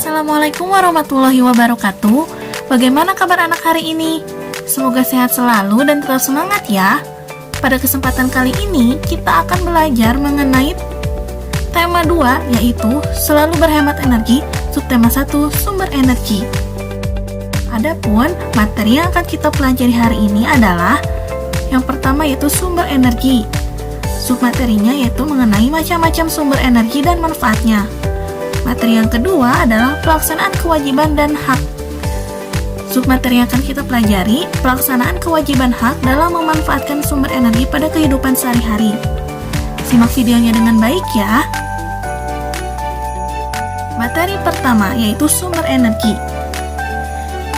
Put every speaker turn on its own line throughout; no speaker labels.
Assalamualaikum warahmatullahi wabarakatuh. Bagaimana kabar anak hari ini? Semoga sehat selalu dan tetap semangat ya. Pada kesempatan kali ini, kita akan belajar mengenai tema 2, yaitu selalu berhemat energi, subtema 1, sumber energi. Adapun materi yang akan kita pelajari hari ini adalah yang pertama yaitu sumber energi. Submaterinya yaitu mengenai macam-macam sumber energi dan manfaatnya. Materi yang kedua adalah pelaksanaan kewajiban dan hak. Submateri yang akan kita pelajari, pelaksanaan kewajiban hak dalam memanfaatkan sumber energi pada kehidupan sehari-hari. Simak videonya dengan baik ya. Materi pertama yaitu sumber energi.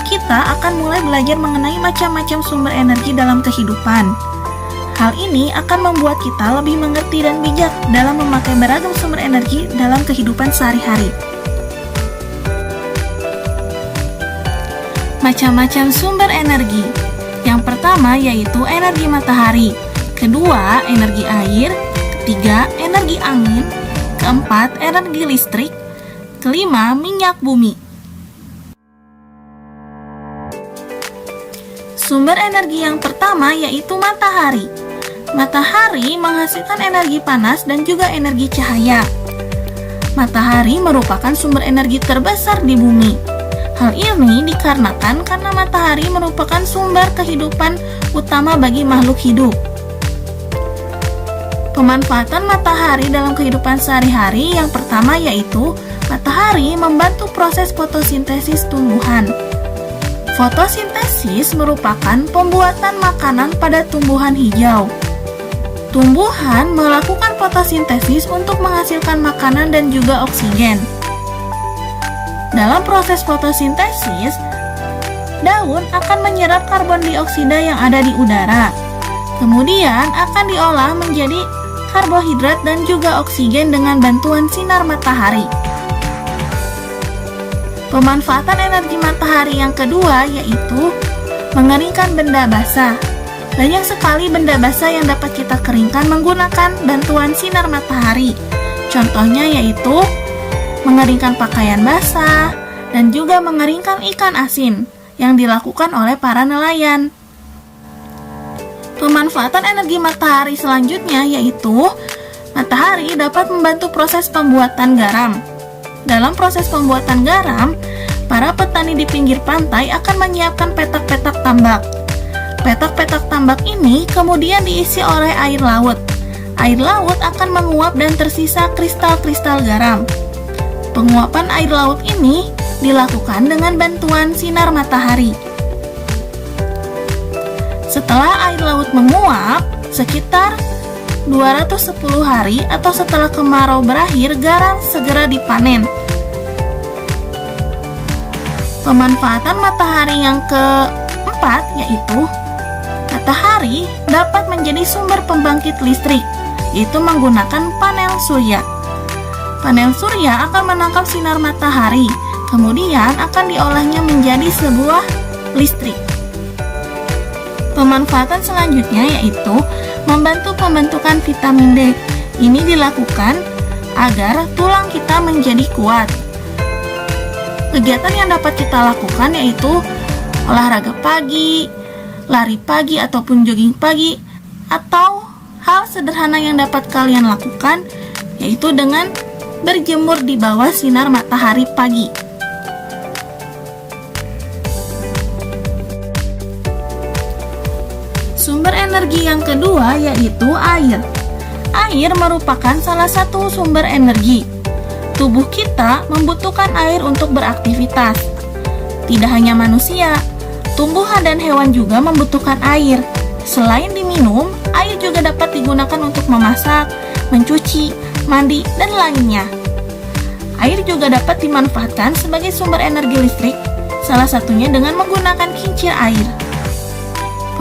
Kita akan mulai belajar mengenai macam-macam sumber energi dalam kehidupan. Hal ini akan membuat kita lebih mengerti dan bijak dalam memakai beragam sumber energi dalam kehidupan sehari-hari. Macam-macam sumber energi. Yang pertama yaitu energi matahari, kedua energi air, ketiga energi angin, keempat energi listrik, kelima minyak bumi. Sumber energi yang pertama yaitu matahari. Matahari menghasilkan energi panas dan juga energi cahaya. Matahari merupakan sumber energi terbesar di bumi. Hal ini dikarenakan karena matahari merupakan sumber kehidupan utama bagi makhluk hidup. Pemanfaatan matahari dalam kehidupan sehari-hari yang pertama yaitu matahari membantu proses fotosintesis tumbuhan. Fotosintesis merupakan pembuatan makanan pada tumbuhan hijau. Tumbuhan melakukan fotosintesis untuk menghasilkan makanan dan juga oksigen. Dalam proses fotosintesis, daun akan menyerap karbon dioksida yang ada di udara. Kemudian akan diolah menjadi karbohidrat dan juga oksigen dengan bantuan sinar matahari. Pemanfaatan energi matahari yang kedua yaitu mengeringkan benda basah. Banyak sekali benda basah yang dapat kita keringkan menggunakan bantuan sinar matahari. Contohnya yaitu mengeringkan pakaian basah dan juga mengeringkan ikan asin yang dilakukan oleh para nelayan. Pemanfaatan energi matahari selanjutnya yaitu matahari dapat membantu proses pembuatan garam. Dalam proses pembuatan garam, para petani di pinggir pantai akan menyiapkan petak-petak tambak. Petak-petak tambak ini kemudian diisi oleh air laut. Air laut akan menguap dan tersisa kristal-kristal garam. Penguapan air laut ini dilakukan dengan bantuan sinar matahari. Setelah air laut menguap, sekitar 210 hari atau setelah kemarau berakhir, garam segera dipanen. Pemanfaatan matahari yang keempat yaitu matahari dapat menjadi sumber pembangkit listrik, yaitu menggunakan panel surya. Panel surya akan menangkap sinar matahari, kemudian akan diolahnya menjadi sebuah listrik. Pemanfaatan selanjutnya yaitu membantu pembentukan vitamin D. Ini dilakukan agar tulang kita menjadi kuat. Kegiatan yang dapat kita lakukan yaitu olahraga pagi, lari pagi ataupun jogging pagi, atau hal sederhana yang dapat kalian lakukan yaitu dengan berjemur di bawah sinar matahari pagi. Sumber energi yang kedua yaitu air. Air merupakan salah satu sumber energi. Tubuh kita membutuhkan air untuk beraktivitas. Tidak hanya manusia, tumbuhan dan hewan juga membutuhkan air. Selain diminum, air juga dapat digunakan untuk memasak, mencuci, mandi, dan lainnya. Air juga dapat dimanfaatkan sebagai sumber energi listrik, salah satunya dengan menggunakan kincir air.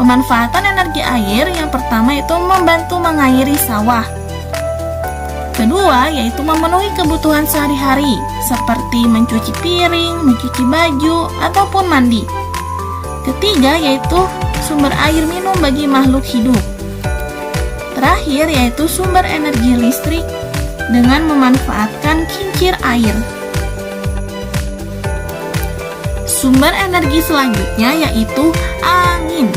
Pemanfaatan energi air yang pertama yaitu membantu mengairi sawah. Kedua yaitu memenuhi kebutuhan sehari-hari seperti mencuci piring, mencuci baju, ataupun mandi. Ketiga yaitu sumber air minum bagi makhluk hidup. Terakhir yaitu sumber energi listrik dengan memanfaatkan kincir air. Sumber energi selanjutnya yaitu angin.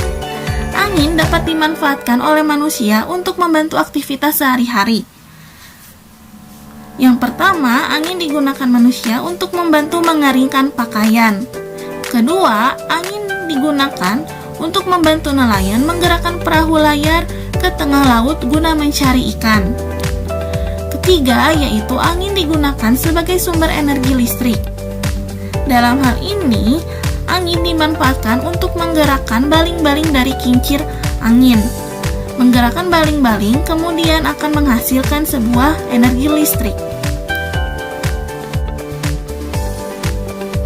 Angin dapat dimanfaatkan oleh manusia untuk membantu aktivitas sehari-hari. Yang pertama, angin digunakan manusia untuk membantu mengeringkan pakaian. Kedua, angin digunakan untuk membantu nelayan menggerakkan perahu layar ke tengah laut guna mencari ikan. Ketiga, yaitu angin digunakan sebagai sumber energi listrik. Dalam hal ini, angin dimanfaatkan untuk menggerakkan baling-baling dari kincir angin. Menggerakkan baling-baling kemudian akan menghasilkan sebuah energi listrik.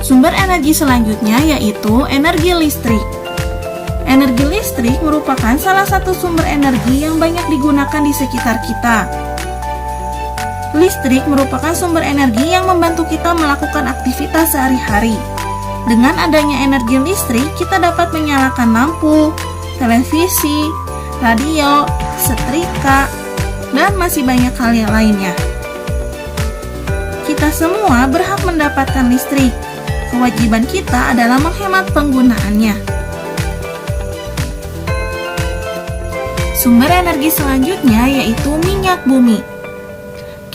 Sumber energi selanjutnya yaitu energi listrik. Energi listrik merupakan salah satu sumber energi yang banyak digunakan di sekitar kita. Listrik merupakan sumber energi yang membantu kita melakukan aktivitas sehari-hari. Dengan adanya energi listrik, kita dapat menyalakan lampu, televisi, radio, setrika, dan masih banyak hal yang lainnya. Kita semua berhak mendapatkan listrik. Kewajiban kita adalah menghemat penggunaannya. Sumber energi selanjutnya yaitu minyak bumi.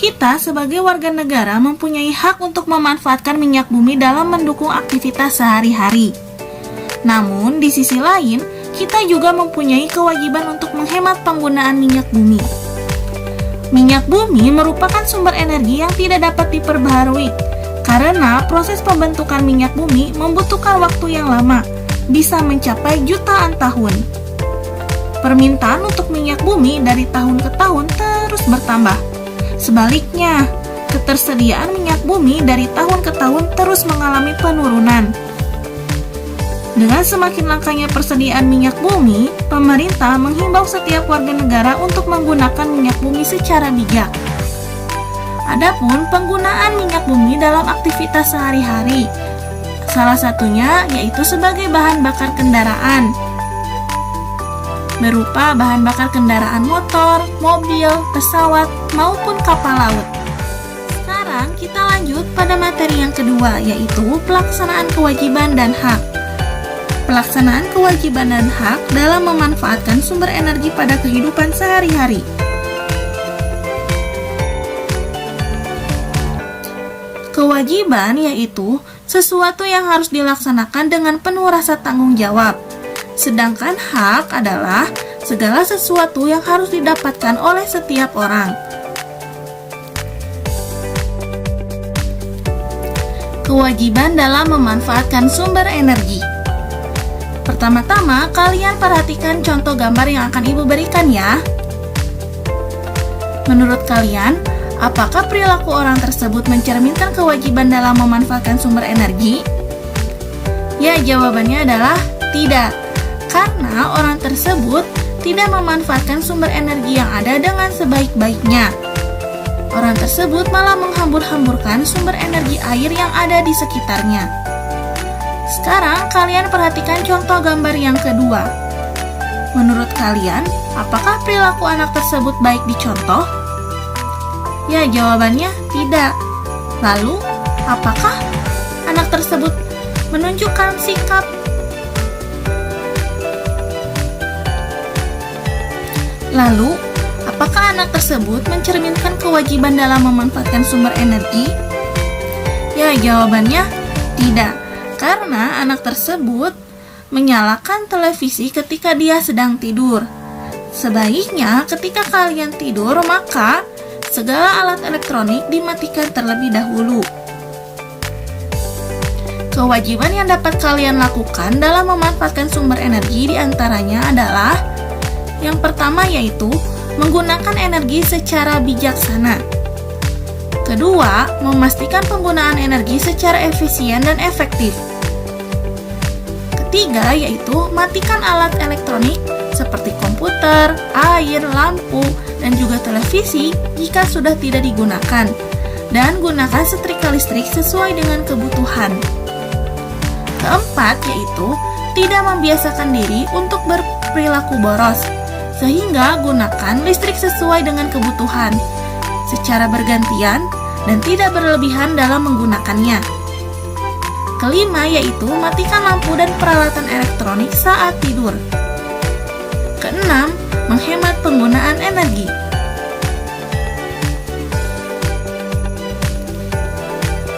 Kita sebagai warga negara mempunyai hak untuk memanfaatkan minyak bumi dalam mendukung aktivitas sehari-hari. Namun, di sisi lain, kita juga mempunyai kewajiban untuk menghemat penggunaan minyak bumi. Minyak bumi merupakan sumber energi yang tidak dapat diperbaharui, karena proses pembentukan minyak bumi membutuhkan waktu yang lama, bisa mencapai jutaan tahun. Permintaan untuk minyak bumi dari tahun ke tahun terus bertambah. Sebaliknya, ketersediaan minyak bumi dari tahun ke tahun terus mengalami penurunan. Dengan semakin langkanya persediaan minyak bumi, pemerintah menghimbau setiap warga negara untuk menggunakan minyak bumi secara bijak. Adapun penggunaan minyak bumi dalam aktivitas sehari-hari, salah satunya yaitu sebagai bahan bakar kendaraan, berupa bahan bakar kendaraan motor, mobil, pesawat, maupun kapal laut. Sekarang kita lanjut pada materi yang kedua, yaitu pelaksanaan kewajiban dan hak. Pelaksanaan kewajiban dan hak dalam memanfaatkan sumber energi pada kehidupan sehari-hari. Kewajiban yaitu sesuatu yang harus dilaksanakan dengan penuh rasa tanggung jawab. Sedangkan hak adalah segala sesuatu yang harus didapatkan oleh setiap orang. Kewajiban dalam memanfaatkan sumber energi. Pertama-tama, kalian perhatikan contoh gambar yang akan Ibu berikan ya. Menurut kalian, apakah perilaku orang tersebut mencerminkan kewajiban dalam memanfaatkan sumber energi? Ya, jawabannya adalah tidak. Karena orang tersebut tidak memanfaatkan sumber energi yang ada dengan sebaik-baiknya. Orang tersebut malah menghambur-hamburkan sumber energi air yang ada di sekitarnya. Sekarang kalian perhatikan contoh gambar yang kedua. Menurut kalian, apakah perilaku anak tersebut baik dicontoh? Ya, jawabannya tidak. Lalu, apakah anak tersebut menunjukkan sikap Lalu, apakah anak tersebut mencerminkan kewajiban dalam memanfaatkan sumber energi? Ya, jawabannya tidak. Karena anak tersebut menyalakan televisi ketika dia sedang tidur. Sebaiknya ketika kalian tidur, maka segala alat elektronik dimatikan terlebih dahulu. Kewajiban yang dapat kalian lakukan dalam memanfaatkan sumber energi diantaranya adalah yang pertama yaitu menggunakan energi secara bijaksana. Kedua, memastikan penggunaan energi secara efisien dan efektif. Ketiga, yaitu matikan alat elektronik seperti komputer, air, lampu, dan juga televisi jika sudah tidak digunakan. Dan gunakan setrika listrik sesuai dengan kebutuhan. Keempat, yaitu tidak membiasakan diri untuk berperilaku boros, sehingga gunakan listrik sesuai dengan kebutuhan, secara bergantian dan tidak berlebihan dalam menggunakannya. Kelima yaitu matikan lampu dan peralatan elektronik saat tidur. Keenam, menghemat penggunaan energi.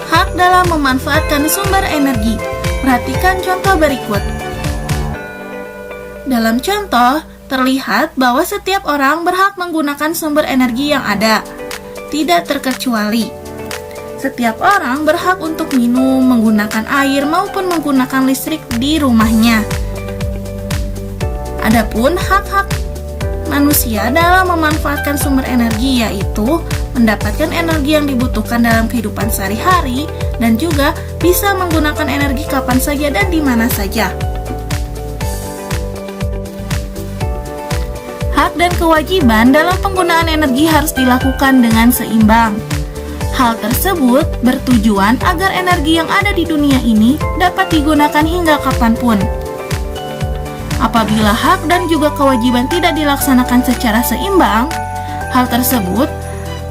Hak dalam memanfaatkan sumber energi. Perhatikan contoh berikut. Dalam contoh, terlihat bahwa setiap orang berhak menggunakan sumber energi yang ada, tidak terkecuali. Setiap orang berhak untuk minum, menggunakan air, maupun menggunakan listrik di rumahnya. Adapun hak-hak manusia dalam memanfaatkan sumber energi yaitu mendapatkan energi yang dibutuhkan dalam kehidupan sehari-hari dan juga bisa menggunakan energi kapan saja dan di mana saja. Hak dan kewajiban dalam penggunaan energi harus dilakukan dengan seimbang. Hal tersebut bertujuan agar energi yang ada di dunia ini dapat digunakan hingga kapanpun. Apabila hak dan juga kewajiban tidak dilaksanakan secara seimbang, hal tersebut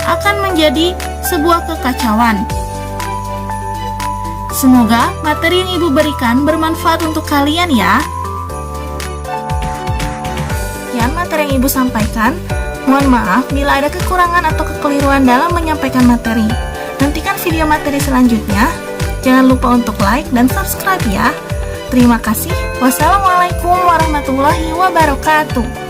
akan menjadi sebuah kekacauan. Semoga materi yang Ibu berikan bermanfaat untuk kalian ya. Sekian materi yang Ibu sampaikan. Mohon maaf bila ada kekurangan atau kekeliruan dalam menyampaikan materi. Nantikan video materi selanjutnya. Jangan lupa untuk like dan subscribe ya. Terima kasih. Wassalamualaikum warahmatullahi wabarakatuh.